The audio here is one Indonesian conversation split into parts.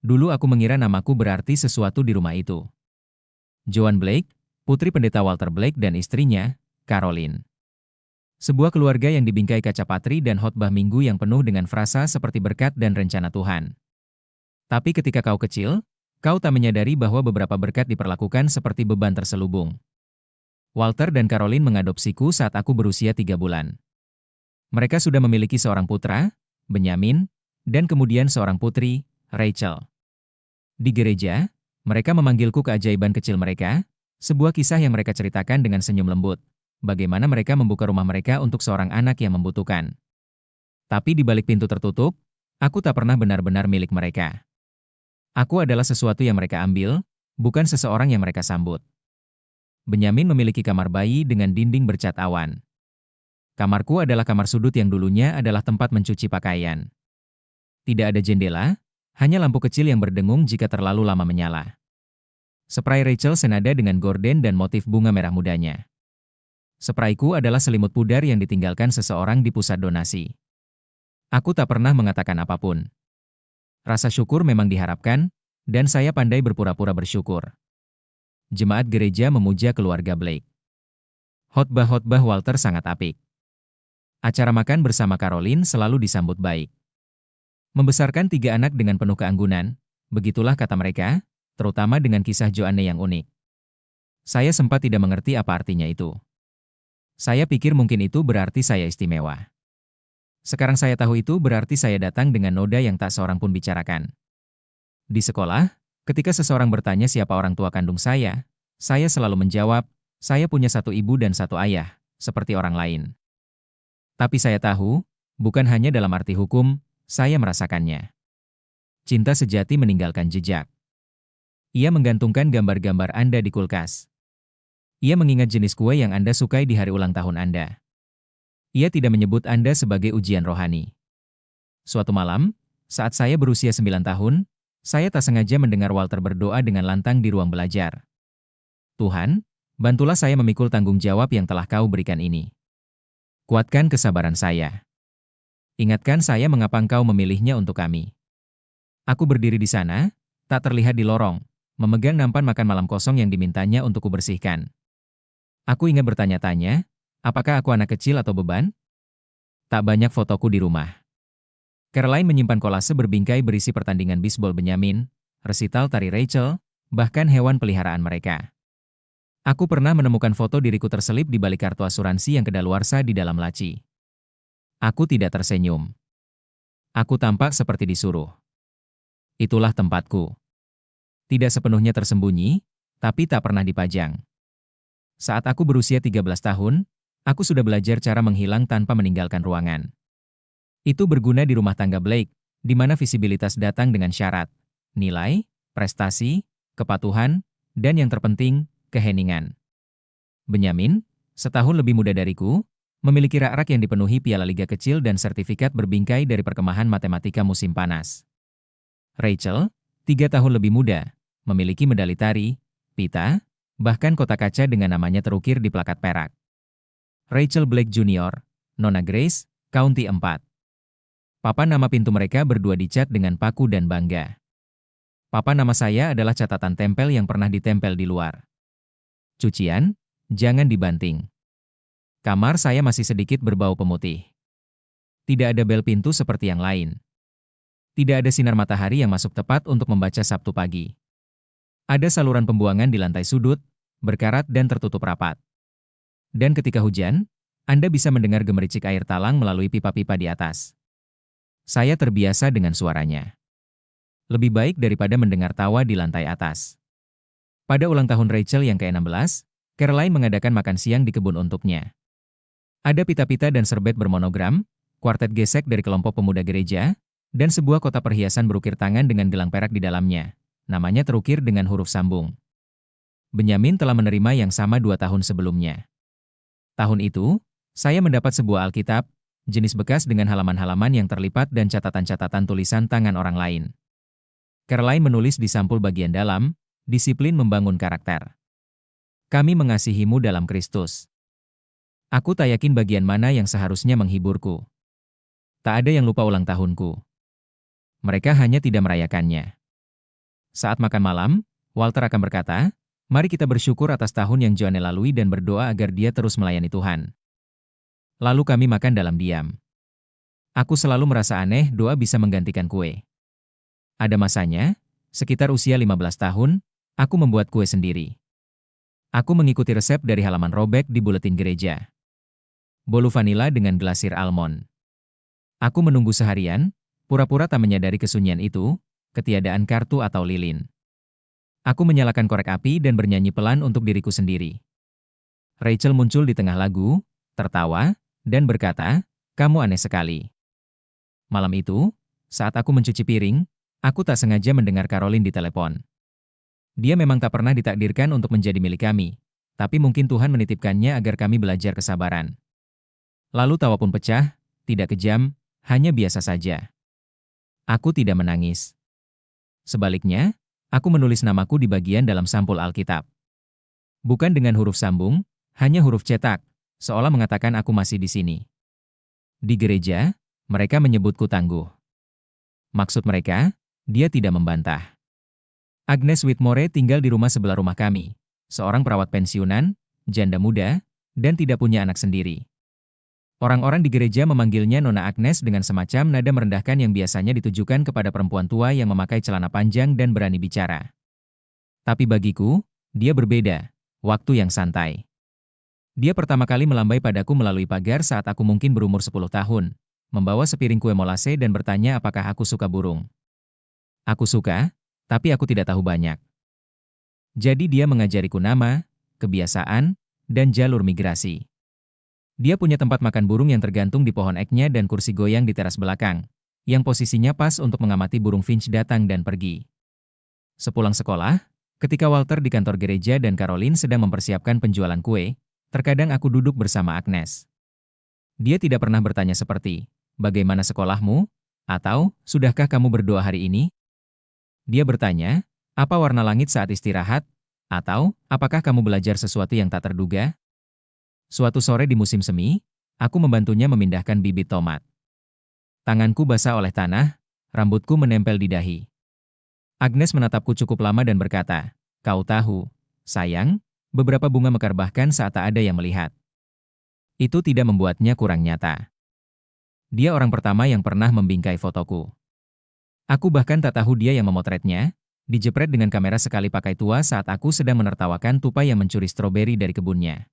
Dulu aku mengira namaku berarti sesuatu di rumah itu. Joan Blake, putri pendeta Walter Blake dan istrinya, Caroline. Sebuah keluarga yang dibingkai kaca patri dan khotbah minggu yang penuh dengan frasa seperti berkat dan rencana Tuhan. Tapi ketika kau kecil, kau tak menyadari bahwa beberapa berkat diperlakukan seperti beban terselubung. Walter dan Caroline mengadopsiku saat aku berusia 3 bulan. Mereka sudah memiliki seorang putra, Benyamin, dan kemudian seorang putri, Rachel. Di gereja, mereka memanggilku keajaiban kecil mereka, sebuah kisah yang mereka ceritakan dengan senyum lembut. Bagaimana mereka membuka rumah mereka untuk seorang anak yang membutuhkan. Tapi di balik pintu tertutup, aku tak pernah benar-benar milik mereka. Aku adalah sesuatu yang mereka ambil, bukan seseorang yang mereka sambut. Benyamin memiliki kamar bayi dengan dinding bercat awan. Kamarku adalah kamar sudut yang dulunya adalah tempat mencuci pakaian. Tidak ada jendela, hanya lampu kecil yang berdengung jika terlalu lama menyala. Spray Rachel senada dengan gorden dan motif bunga merah mudanya. Sprayku adalah selimut pudar yang ditinggalkan seseorang di pusat donasi. Aku tak pernah mengatakan apapun. Rasa syukur memang diharapkan, dan saya pandai berpura-pura bersyukur. Jemaat gereja memuja keluarga Blake. Khotbah-khotbah Walter sangat apik. Acara makan bersama Caroline selalu disambut baik. Membesarkan 3 anak dengan penuh keanggunan, begitulah kata mereka, terutama dengan kisah Joanne yang unik. Saya sempat tidak mengerti apa artinya itu. Saya pikir mungkin itu berarti saya istimewa. Sekarang saya tahu itu berarti saya datang dengan noda yang tak seorang pun bicarakan. Di sekolah, ketika seseorang bertanya siapa orang tua kandung saya selalu menjawab, saya punya 1 ibu dan 1 ayah, seperti orang lain. Tapi saya tahu, bukan hanya dalam arti hukum, saya merasakannya. Cinta sejati meninggalkan jejak. Ia menggantungkan gambar-gambar Anda di kulkas. Ia mengingat jenis kue yang Anda sukai di hari ulang tahun Anda. Ia tidak menyebut Anda sebagai ujian rohani. Suatu malam, saat saya berusia 9 tahun, saya tak sengaja mendengar Walter berdoa dengan lantang di ruang belajar. Tuhan, bantulah saya memikul tanggung jawab yang telah Kau berikan ini. Kuatkan kesabaran saya. Ingatkan saya mengapa Engkau memilihnya untuk kami. Aku berdiri di sana, tak terlihat di lorong, memegang nampan makan malam kosong yang dimintanya untuk kubersihkan. Aku ingat bertanya-tanya, apakah aku anak kecil atau beban? Tak banyak fotoku di rumah. Caroline menyimpan kolase berbingkai berisi pertandingan bisbol Benyamin, resital tari Rachel, bahkan hewan peliharaan mereka. Aku pernah menemukan foto diriku terselip di balik kartu asuransi yang kedaluarsa di dalam laci. Aku tidak tersenyum. Aku tampak seperti disuruh. Itulah tempatku. Tidak sepenuhnya tersembunyi, tapi tak pernah dipajang. Saat aku berusia 13 tahun, aku sudah belajar cara menghilang tanpa meninggalkan ruangan. Itu berguna di rumah tangga Blake, di mana visibilitas datang dengan syarat, nilai, prestasi, kepatuhan, dan yang terpenting, keheningan. Benyamin, setahun lebih muda dariku, memiliki rak-rak yang dipenuhi piala liga kecil dan sertifikat berbingkai dari perkemahan matematika musim panas. Rachel, 3 tahun lebih muda, memiliki medali tari, pita, bahkan kotak kaca dengan namanya terukir di plakat perak. Rachel Blake Jr., Nona Grace, County 4. Papan nama pintu mereka berdua dicat dengan paku dan bangga. Papan nama saya adalah catatan tempel yang pernah ditempel di luar. Cucian, jangan dibanting. Kamar saya masih sedikit berbau pemutih. Tidak ada bel pintu seperti yang lain. Tidak ada sinar matahari yang masuk tepat untuk membaca Sabtu pagi. Ada saluran pembuangan di lantai sudut, berkarat dan tertutup rapat. Dan ketika hujan, Anda bisa mendengar gemericik air talang melalui pipa-pipa di atas. Saya terbiasa dengan suaranya. Lebih baik daripada mendengar tawa di lantai atas. Pada ulang tahun Rachel yang ke-16, Caroline mengadakan makan siang di kebun untuknya. Ada pita-pita dan serbet bermonogram, kuartet gesek dari kelompok pemuda gereja, dan sebuah kotak perhiasan berukir tangan dengan gelang perak di dalamnya. Namanya terukir dengan huruf sambung. Benyamin telah menerima yang sama 2 tahun sebelumnya. Tahun itu, saya mendapat sebuah Alkitab, jenis bekas dengan halaman-halaman yang terlipat dan catatan-catatan tulisan tangan orang lain. Caroline menulis di sampul bagian dalam, disiplin membangun karakter. Kami mengasihimu dalam Kristus. Aku tak yakin bagian mana yang seharusnya menghiburku. Tak ada yang lupa ulang tahunku. Mereka hanya tidak merayakannya. Saat makan malam, Walter akan berkata, "Mari kita bersyukur atas tahun yang Joanne lalui dan berdoa agar dia terus melayani Tuhan." Lalu kami makan dalam diam. Aku selalu merasa aneh doa bisa menggantikan kue. Ada masanya, sekitar usia 15 tahun, aku membuat kue sendiri. Aku mengikuti resep dari halaman robek di buletin gereja. Bolu vanila dengan glasir almond. Aku menunggu seharian, pura-pura tak menyadari kesunyian itu, ketiadaan kartu atau lilin. Aku menyalakan korek api dan bernyanyi pelan untuk diriku sendiri. Rachel muncul di tengah lagu, tertawa, dan berkata, "Kamu aneh sekali." Malam itu, saat aku mencuci piring, aku tak sengaja mendengar Caroline di telepon. Dia memang tak pernah ditakdirkan untuk menjadi milik kami, tapi mungkin Tuhan menitipkannya agar kami belajar kesabaran. Lalu tawa pun pecah, tidak kejam, hanya biasa saja. Aku tidak menangis. Sebaliknya, aku menulis namaku di bagian dalam sampul Alkitab. Bukan dengan huruf sambung, hanya huruf cetak, seolah mengatakan aku masih di sini. Di gereja, mereka menyebutku tangguh. Maksud mereka, dia tidak membantah. Agnes Whitmore tinggal di rumah sebelah rumah kami, seorang perawat pensiunan, janda muda, dan tidak punya anak sendiri. Orang-orang di gereja memanggilnya Nona Agnes dengan semacam nada merendahkan yang biasanya ditujukan kepada perempuan tua yang memakai celana panjang dan berani bicara. Tapi bagiku, dia berbeda, waktu yang santai. Dia pertama kali melambai padaku melalui pagar saat aku mungkin berumur 10 tahun, membawa sepiring kue molase dan bertanya apakah aku suka burung. Aku suka, tapi aku tidak tahu banyak. Jadi dia mengajariku nama, kebiasaan, dan jalur migrasi. Dia punya tempat makan burung yang tergantung di pohon eknya dan kursi goyang di teras belakang, yang posisinya pas untuk mengamati burung finch datang dan pergi. Sepulang sekolah, ketika Walter di kantor gereja dan Caroline sedang mempersiapkan penjualan kue, terkadang aku duduk bersama Agnes. Dia tidak pernah bertanya seperti, "Bagaimana sekolahmu?" atau "Sudahkah kamu berdoa hari ini?" Dia bertanya, "Apa warna langit saat istirahat?" atau "Apakah kamu belajar sesuatu yang tak terduga?" Suatu sore di musim semi, aku membantunya memindahkan bibit tomat. Tanganku basah oleh tanah, rambutku menempel di dahi. Agnes menatapku cukup lama dan berkata, "Kau tahu, sayang, beberapa bunga mekar bahkan saat tak ada yang melihat." Itu tidak membuatnya kurang nyata. Dia orang pertama yang pernah membingkai fotoku. Aku bahkan tak tahu dia yang memotretnya, dijepret dengan kamera sekali pakai tua saat aku sedang menertawakan tupai yang mencuri stroberi dari kebunnya.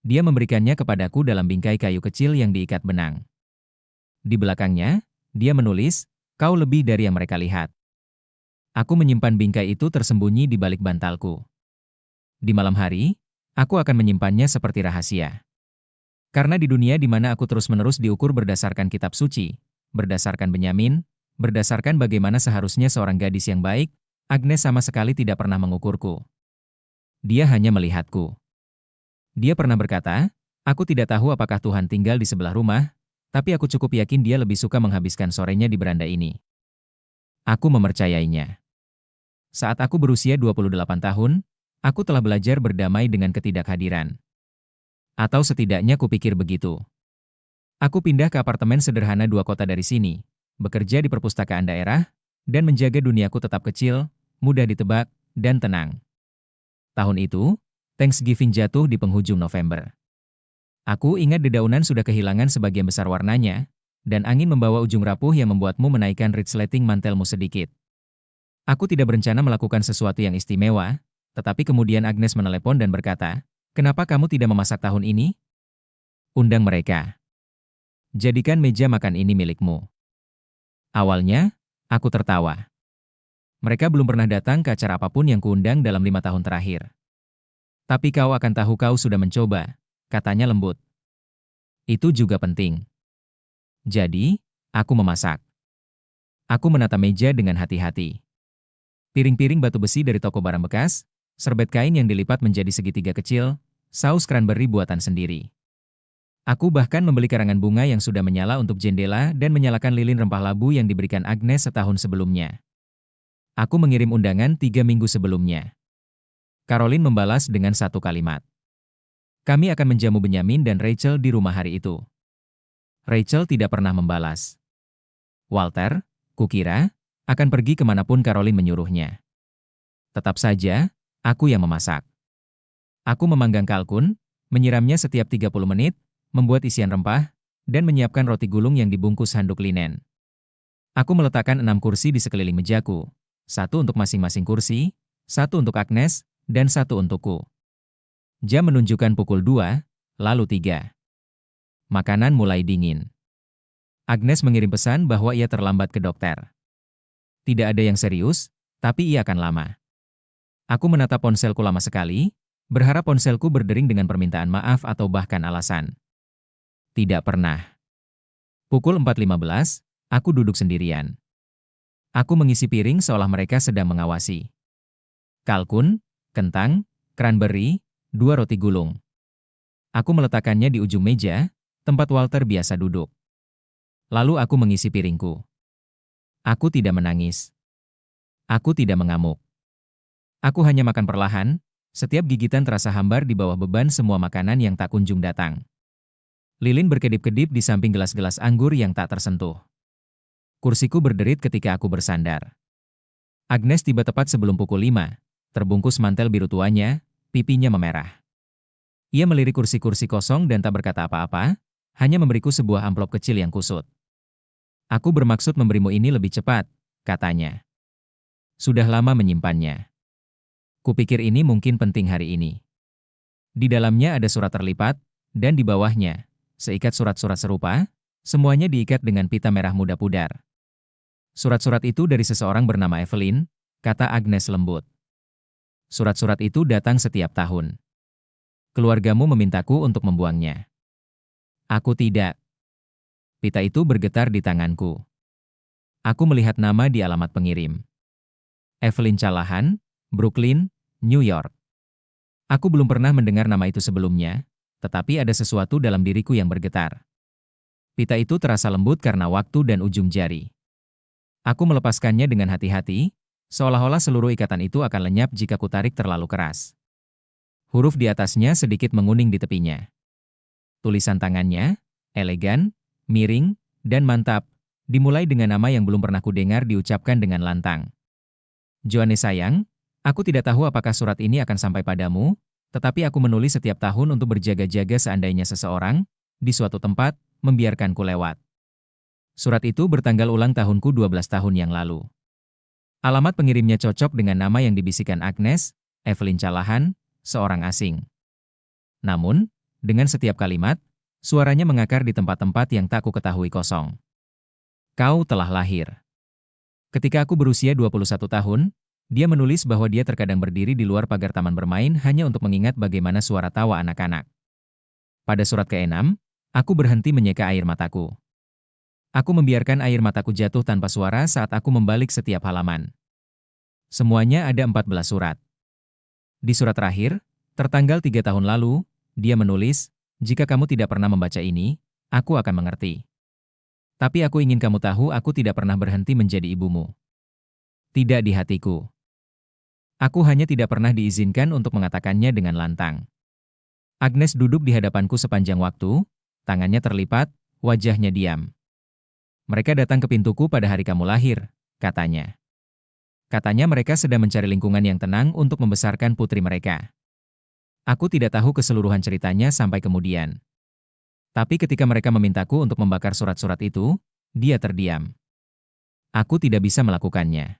Dia memberikannya kepadaku dalam bingkai kayu kecil yang diikat benang. Di belakangnya, dia menulis, "Kau lebih dari yang mereka lihat." Aku menyimpan bingkai itu tersembunyi di balik bantalku. Di malam hari, aku akan menyimpannya seperti rahasia. Karena di dunia di mana aku terus-menerus diukur berdasarkan kitab suci, berdasarkan Benyamin, berdasarkan bagaimana seharusnya seorang gadis yang baik, Agnes sama sekali tidak pernah mengukurku. Dia hanya melihatku. Dia pernah berkata, "Aku tidak tahu apakah Tuhan tinggal di sebelah rumah, tapi aku cukup yakin dia lebih suka menghabiskan sorenya di beranda ini." Aku mempercayainya. Saat aku berusia 28 tahun, aku telah belajar berdamai dengan ketidakhadiran. Atau setidaknya kupikir begitu. Aku pindah ke apartemen sederhana 2 kota dari sini, bekerja di perpustakaan daerah, dan menjaga duniaku tetap kecil, mudah ditebak, dan tenang. Tahun itu, Thanksgiving jatuh di penghujung November. Aku ingat dedaunan sudah kehilangan sebagian besar warnanya, dan angin membawa ujung rapuh yang membuatmu menaikkan resleting mantelmu sedikit. Aku tidak berencana melakukan sesuatu yang istimewa, tetapi kemudian Agnes menelepon dan berkata, "Kenapa kamu tidak memasak tahun ini? Undang mereka. Jadikan meja makan ini milikmu." Awalnya, aku tertawa. Mereka belum pernah datang ke acara apapun yang kuundang dalam 5 tahun terakhir. "Tapi kau akan tahu kau sudah mencoba," katanya lembut. Itu juga penting. Jadi, aku memasak. Aku menata meja dengan hati-hati. Piring-piring batu besi dari toko barang bekas, serbet kain yang dilipat menjadi segitiga kecil, saus cranberry buatan sendiri. Aku bahkan membeli karangan bunga yang sudah menyala untuk jendela dan menyalakan lilin rempah labu yang diberikan Agnes setahun sebelumnya. Aku mengirim undangan 3 minggu sebelumnya. Caroline membalas dengan satu kalimat. "Kami akan menjamu Benyamin dan Rachel di rumah hari itu." Rachel tidak pernah membalas. Walter, kukira, akan pergi kemanapun Caroline menyuruhnya. Tetap saja, aku yang memasak. Aku memanggang kalkun, menyiramnya setiap 30 menit, membuat isian rempah, dan menyiapkan roti gulung yang dibungkus handuk linen. Aku meletakkan 6 kursi di sekeliling mejaku. Satu untuk masing-masing kursi, satu untuk Agnes, dan satu untukku. Jam menunjukkan pukul 2, lalu 3. Makanan mulai dingin. Agnes mengirim pesan bahwa ia terlambat ke dokter. Tidak ada yang serius, tapi ia akan lama. Aku menatap ponselku lama sekali, berharap ponselku berdering dengan permintaan maaf atau bahkan alasan. Tidak pernah. Pukul 4.15, aku duduk sendirian. Aku mengisi piring seolah mereka sedang mengawasi. Kalkun, kentang, cranberry, 2 roti gulung. Aku meletakkannya di ujung meja, tempat Walter biasa duduk. Lalu aku mengisi piringku. Aku tidak menangis. Aku tidak mengamuk. Aku hanya makan perlahan, setiap gigitan terasa hambar di bawah beban semua makanan yang tak kunjung datang. Lilin berkedip-kedip di samping gelas-gelas anggur yang tak tersentuh. Kursiku berderit ketika aku bersandar. Agnes tiba tepat sebelum pukul 5, terbungkus mantel biru tuanya, pipinya memerah. Ia melirik kursi-kursi kosong dan tak berkata apa-apa, hanya memberiku sebuah amplop kecil yang kusut. Aku bermaksud memberimu ini lebih cepat, katanya. Sudah lama menyimpannya. Kupikir ini mungkin penting hari ini. Di dalamnya ada surat terlipat, dan di bawahnya, seikat surat-surat serupa, semuanya diikat dengan pita merah muda pudar. Surat-surat itu dari seseorang bernama Evelyn, kata Agnes lembut. Surat-surat itu datang setiap tahun. Keluargamu memintaku untuk membuangnya. Aku tidak. Pita itu bergetar di tanganku. Aku melihat nama di alamat pengirim. Evelyn Callahan, Brooklyn, New York. Aku belum pernah mendengar nama itu sebelumnya, tetapi ada sesuatu dalam diriku yang bergetar. Pita itu terasa lembut karena waktu dan ujung jari. Aku melepaskannya dengan hati-hati, seolah-olah seluruh ikatan itu akan lenyap jika kutarik terlalu keras. Huruf di atasnya sedikit menguning di tepinya. Tulisan tangannya, elegan, miring, dan mantap, dimulai dengan nama yang belum pernah kudengar diucapkan dengan lantang. Joanne sayang, aku tidak tahu apakah surat ini akan sampai padamu, tetapi aku menulis setiap tahun untuk berjaga-jaga seandainya seseorang, di suatu tempat, membiarkanku lewat. Surat itu bertanggal ulang tahunku 12 tahun yang lalu. Alamat pengirimnya cocok dengan nama yang dibisikkan Agnes, Evelyn Callahan, seorang asing. Namun, dengan setiap kalimat, suaranya mengakar di tempat-tempat yang tak kuketahui kosong. Kau telah lahir. Ketika aku berusia 21 tahun, dia menulis bahwa dia terkadang berdiri di luar pagar taman bermain hanya untuk mengingat bagaimana suara tawa anak-anak. Pada surat ke-6, aku berhenti menyeka air mataku. Aku membiarkan air mataku jatuh tanpa suara saat aku membalik setiap halaman. Semuanya ada 14 surat. Di surat terakhir, tertanggal 3 tahun lalu, dia menulis, jika kamu tidak pernah membaca ini, aku akan mengerti. Tapi aku ingin kamu tahu aku tidak pernah berhenti menjadi ibumu. Tidak di hatiku. Aku hanya tidak pernah diizinkan untuk mengatakannya dengan lantang. Agnes duduk di hadapanku sepanjang waktu, tangannya terlipat, wajahnya diam. Mereka datang ke pintuku pada hari kamu lahir, katanya. Katanya mereka sedang mencari lingkungan yang tenang untuk membesarkan putri mereka. Aku tidak tahu keseluruhan ceritanya sampai kemudian. Tapi ketika mereka memintaku untuk membakar surat-surat itu, dia terdiam. Aku tidak bisa melakukannya.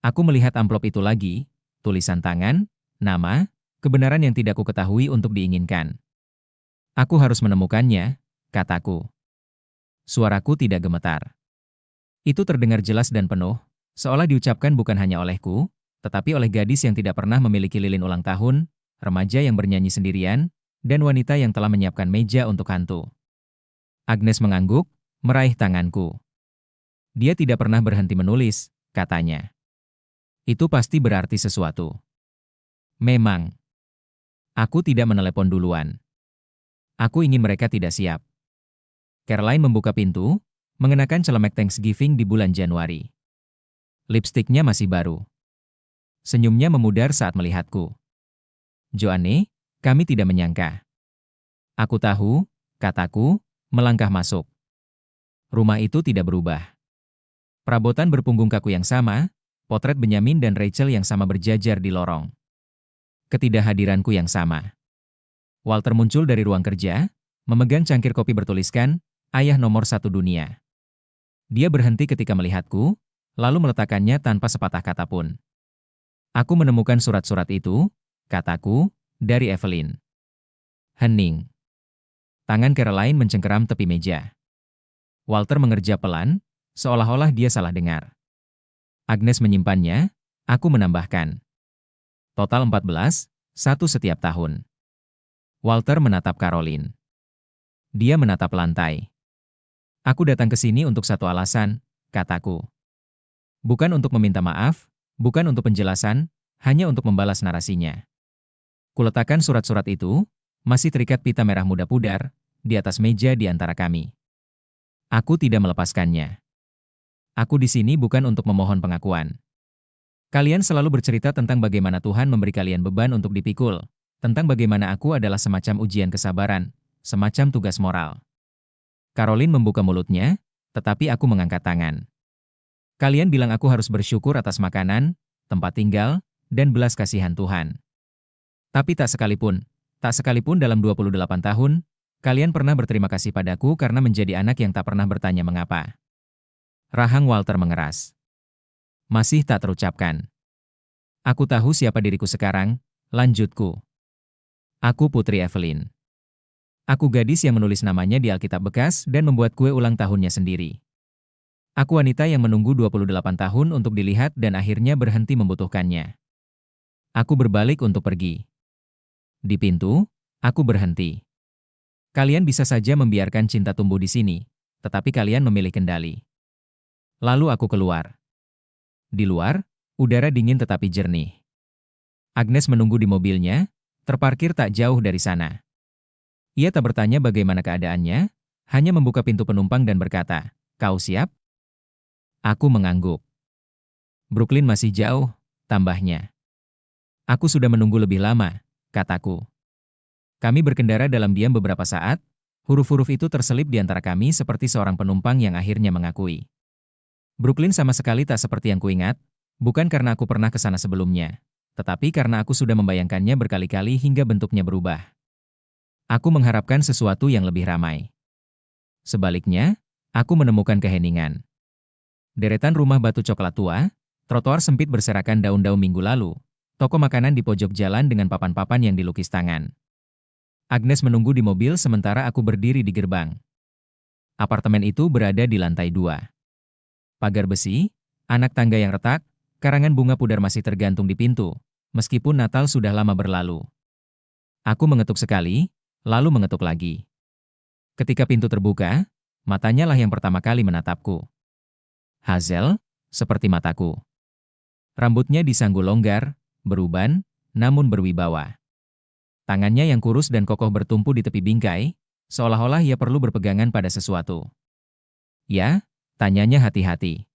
Aku melihat amplop itu lagi, tulisan tangan, nama, kebenaran yang tidak kuketahui untuk diinginkan. Aku harus menemukannya, kataku. Suaraku tidak gemetar. Itu terdengar jelas dan penuh, seolah diucapkan bukan hanya olehku, tetapi oleh gadis yang tidak pernah memiliki lilin ulang tahun, remaja yang bernyanyi sendirian, dan wanita yang telah menyiapkan meja untuk hantu. Agnes mengangguk, meraih tanganku. Dia tidak pernah berhenti menulis, katanya. Itu pasti berarti sesuatu. Memang. Aku tidak menelepon duluan. Aku ingin mereka tidak siap. Caroline membuka pintu, mengenakan celemek Thanksgiving di bulan Januari. Lipstiknya masih baru. Senyumnya memudar saat melihatku. Joanne, kami tidak menyangka. Aku tahu, kataku, melangkah masuk. Rumah itu tidak berubah. Perabotan berpunggung kaku yang sama, Potret Benyamin dan Rachel yang sama berjajar di lorong. Ketidakhadiranku yang sama. Walter muncul dari ruang kerja, memegang cangkir kopi bertuliskan, "Ayah nomor satu dunia." Dia berhenti ketika melihatku, lalu meletakkannya tanpa sepatah kata pun. "Aku menemukan surat-surat itu," kataku, "dari Evelyn." Hening. Tangan Caroline mencengkeram tepi meja. Walter mengerja pelan, seolah-olah dia salah dengar. Agnes menyimpannya, aku menambahkan. Total 14, satu setiap tahun. Walter menatap Caroline. Dia menatap lantai. "Aku datang ke sini untuk satu alasan," kataku. "Bukan untuk meminta maaf, bukan untuk penjelasan, hanya untuk membalas narasinya." Kuletakkan surat-surat itu, masih terikat pita merah muda pudar, di atas meja di antara kami. Aku tidak melepaskannya. Aku di sini bukan untuk memohon pengakuan. Kalian selalu bercerita tentang bagaimana Tuhan memberi kalian beban untuk dipikul, tentang bagaimana aku adalah semacam ujian kesabaran, semacam tugas moral. Caroline membuka mulutnya, tetapi aku mengangkat tangan. Kalian bilang aku harus bersyukur atas makanan, tempat tinggal, dan belas kasihan Tuhan. Tapi tak sekalipun dalam 28 tahun, kalian pernah berterima kasih padaku karena menjadi anak yang tak pernah bertanya mengapa. Rahang Walter mengeras. Masih tak terucapkan. Aku tahu siapa diriku sekarang, lanjutku. Aku Putri Evelyn. Aku gadis yang menulis namanya di Alkitab bekas dan membuat kue ulang tahunnya sendiri. Aku wanita yang menunggu 28 tahun untuk dilihat dan akhirnya berhenti membutuhkannya. Aku berbalik untuk pergi. Di pintu, aku berhenti. Kalian bisa saja membiarkan cinta tumbuh di sini, tetapi kalian memilih kendali. Lalu aku keluar. Di luar, udara dingin tetapi jernih. Agnes menunggu di mobilnya, terparkir tak jauh dari sana. Ia tak bertanya bagaimana keadaannya, hanya membuka pintu penumpang dan berkata, "Kau siap?" Aku mengangguk. "Brooklyn masih jauh," tambahnya. "Aku sudah menunggu lebih lama," kataku. Kami berkendara dalam diam beberapa saat, huruf-huruf itu terselip di antara kami seperti seorang penumpang yang akhirnya mengakui. Brooklyn sama sekali tak seperti yang kuingat, bukan karena aku pernah ke sana sebelumnya, tetapi karena aku sudah membayangkannya berkali-kali hingga bentuknya berubah. Aku mengharapkan sesuatu yang lebih ramai. Sebaliknya, aku menemukan keheningan. Deretan rumah batu coklat tua, trotoar sempit berserakan daun-daun minggu lalu, toko makanan di pojok jalan dengan papan-papan yang dilukis tangan. Agnes menunggu di mobil sementara aku berdiri di gerbang. Apartemen itu berada di lantai 2. Pagar besi, anak tangga yang retak, karangan bunga pudar masih tergantung di pintu, meskipun Natal sudah lama berlalu. Aku mengetuk sekali, lalu mengetuk lagi. Ketika pintu terbuka, matanya lah yang pertama kali menatapku. Hazel, seperti mataku. Rambutnya disanggul longgar, beruban, namun berwibawa. Tangannya yang kurus dan kokoh bertumpu di tepi bingkai, seolah-olah ia perlu berpegangan pada sesuatu. "Ya?" tanyanya hati-hati.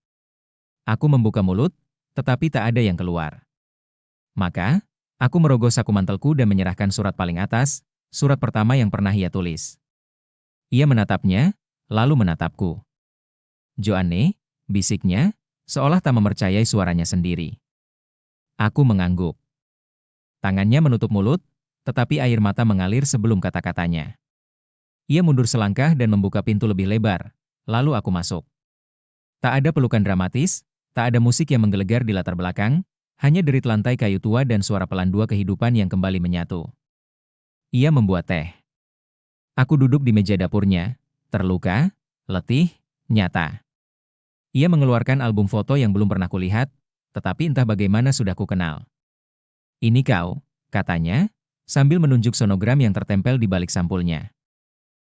Aku membuka mulut, tetapi tak ada yang keluar. Maka, aku merogoh saku mantelku dan menyerahkan surat paling atas, surat pertama yang pernah ia tulis. Ia menatapnya, lalu menatapku. "Joanne," bisiknya, seolah tak mempercayai suaranya sendiri. Aku mengangguk. Tangannya menutup mulut, tetapi air mata mengalir sebelum kata-katanya. Ia mundur selangkah dan membuka pintu lebih lebar, lalu aku masuk. Tak ada pelukan dramatis, tak ada musik yang menggelegar di latar belakang, hanya derit lantai kayu tua dan suara pelan dua kehidupan yang kembali menyatu. Ia membuat teh. Aku duduk di meja dapurnya, terluka, letih, nyata. Ia mengeluarkan album foto yang belum pernah kulihat, tetapi entah bagaimana sudah kukenal. "Ini kau," katanya, sambil menunjuk sonogram yang tertempel di balik sampulnya.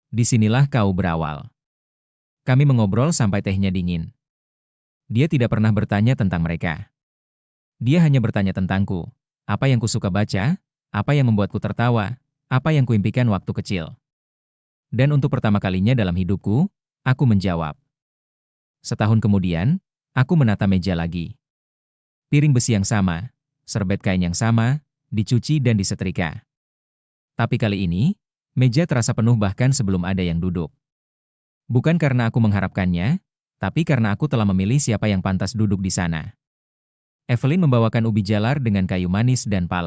"Disinilah kau berawal." Kami mengobrol sampai tehnya dingin. Dia tidak pernah bertanya tentang mereka. Dia hanya bertanya tentangku, apa yang kusuka baca, apa yang membuatku tertawa, apa yang kuimpikan waktu kecil. Dan untuk pertama kalinya dalam hidupku, aku menjawab. Setahun kemudian, aku menata meja lagi. Piring besi yang sama, serbet kain yang sama, dicuci dan disetrika. Tapi kali ini, meja terasa penuh bahkan sebelum ada yang duduk. Bukan karena aku mengharapkannya, tapi karena aku telah memilih siapa yang pantas duduk di sana. Evelyn membawakan ubi jalar dengan kayu manis dan pala.